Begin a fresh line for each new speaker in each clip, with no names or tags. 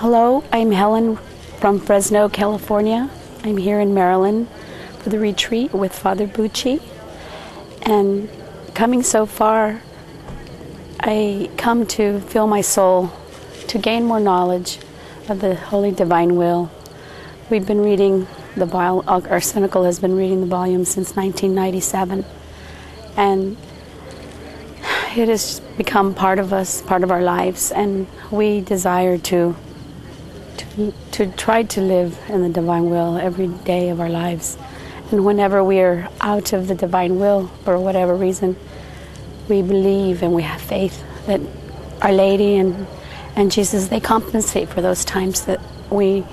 Hello, I'm Helen from Fresno, California. I'm here in Maryland for the retreat with Father Bucci. And coming so far, I come to fill my soul, to gain more knowledge of the Holy Divine Will. We've been reading the Bible, our Cynical has been reading the volume since 1997. And it has become part of us, part of our lives, and we desire to try to live in the divine will every day of our lives. And whenever we are out of the divine will for whatever reason, we believe and we have faith that Our Lady and Jesus, they compensate for those times that we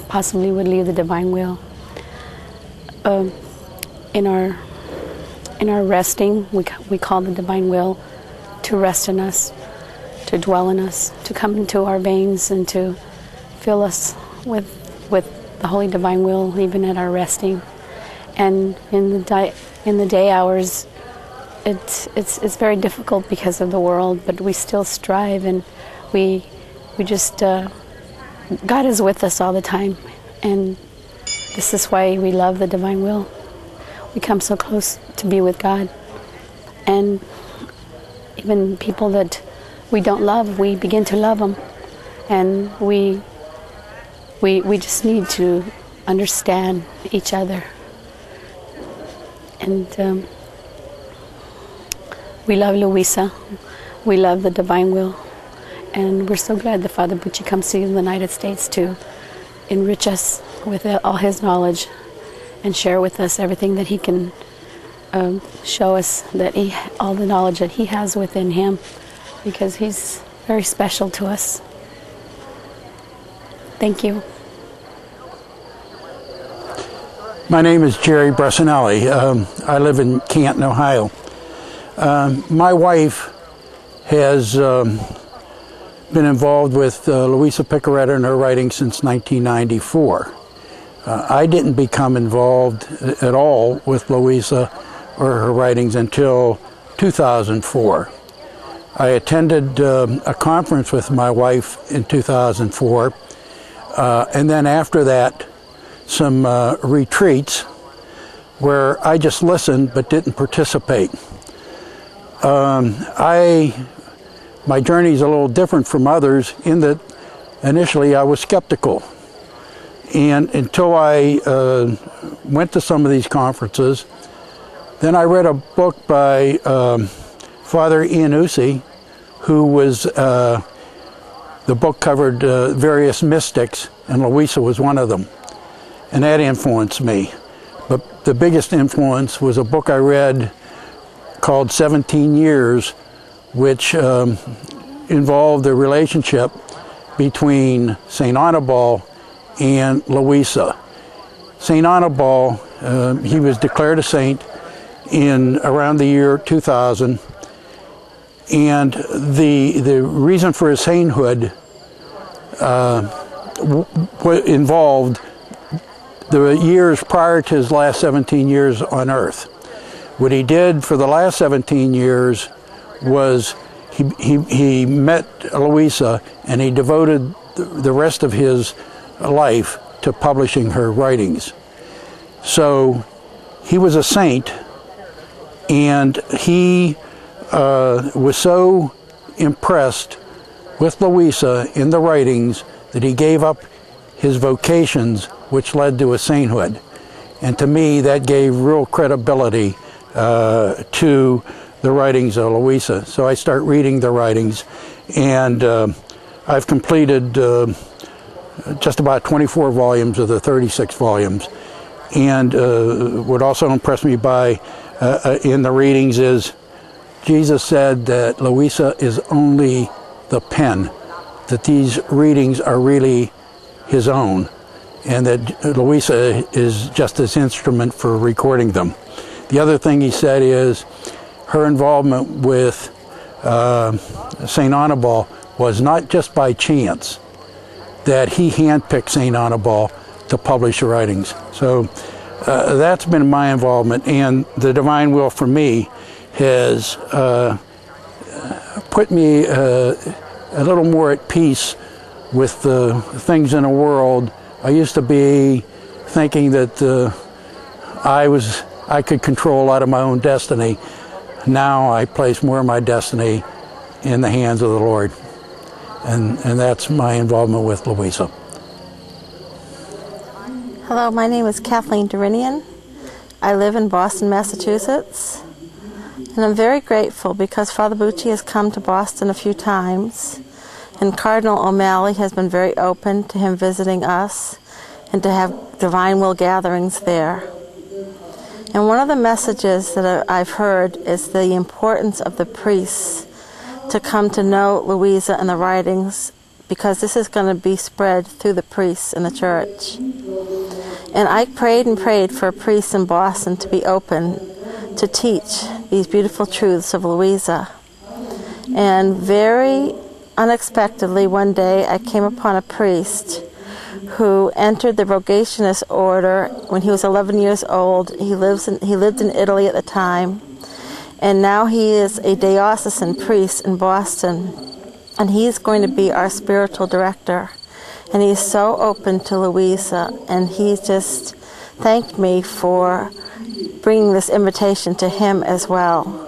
possibly would leave the divine will. In our resting, we call the divine will to rest in us, to dwell in us, to come into our veins and to fill us with the holy divine will, even at our resting. And in the day hours, it's very difficult because of the world, but we still strive, and we just God is with us all the time, and this is why we love the divine will. We come so close to be with God, and even people that we don't love, we begin to love them, and we just need to understand each other. And we love Luisa, we love the divine will, and we're so glad that Father Bucci comes to the United States to enrich us with all his knowledge and share with us everything that he can show us, that all the knowledge that he has within him, because he's very special to us. Thank you.
My name is Jerry Bressanelli. I live in Canton, Ohio. My wife has been involved with Luisa Piccarreta and her writing since 1994. I didn't become involved at all with Luisa or her writings until 2004. I attended a conference with my wife in 2004, and then after that, some retreats where I just listened but didn't participate. My journey is a little different from others in that initially I was skeptical. And until I went to some of these conferences, then I read a book by Father Iannuzzi, who was, the book covered various mystics, and Luisa was one of them. And that influenced me. But the biggest influence was a book I read called 17 Years, which involved the relationship between St. Annibal and Luisa. St. Annibal, he was declared a saint in around the year 2000, and the reason for his sainthood involved the years prior to his last 17 years on earth. What he did for the last 17 years was he met Luisa, and he devoted the rest of his life to publishing her writings. So he was a saint, and he was so impressed with Luisa in the writings that he gave up his vocations, which led to a sainthood. And to me, that gave real credibility to the writings of Luisa. So I start reading the writings, and I've completed just about 24 volumes of the 36 volumes. And what also impressed me by in the readings is Jesus said that Luisa is only the pen, that these readings are really his own, and that Luisa is just this instrument for recording them. The other thing he said is her involvement with St. Annibal was not just by chance, that he handpicked St. Annibal to publish the writings. So that's been my involvement, and the divine will for me has put me a little more at peace with the things in the world. I used to be thinking that I could control a lot of my own destiny. Now I place more of my destiny in the hands of the Lord. And that's my involvement with Luisa.
Hello, my name is Kathleen Durinian. I live in Boston, Massachusetts. And I'm very grateful because Father Bucci has come to Boston a few times. And Cardinal O'Malley has been very open to him visiting us and to have Divine Will gatherings there. And one of the messages that I've heard is the importance of the priests to come to know Luisa and the writings, because this is going to be spread through the priests in the church. And I prayed and prayed for a priest in Boston to be open to teach these beautiful truths of Luisa. And very unexpectedly one day I came upon a priest who entered the Rogationist order when he was 11 years old. He lived in Italy at the time. And now he is a diocesan priest in Boston. And he's going to be our spiritual director. And he's so open to Luisa. And he just thanked me for bringing this invitation to him as well.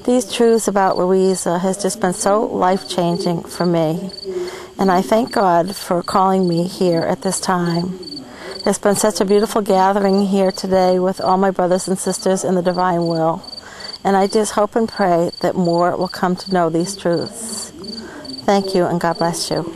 These truths about Luisa has just been so life-changing for me. And I thank God for calling me here at this time. It's been such a beautiful gathering here today with all my brothers and sisters in the Divine Will. And I just hope and pray that more will come to know these truths. Thank you, and God bless you.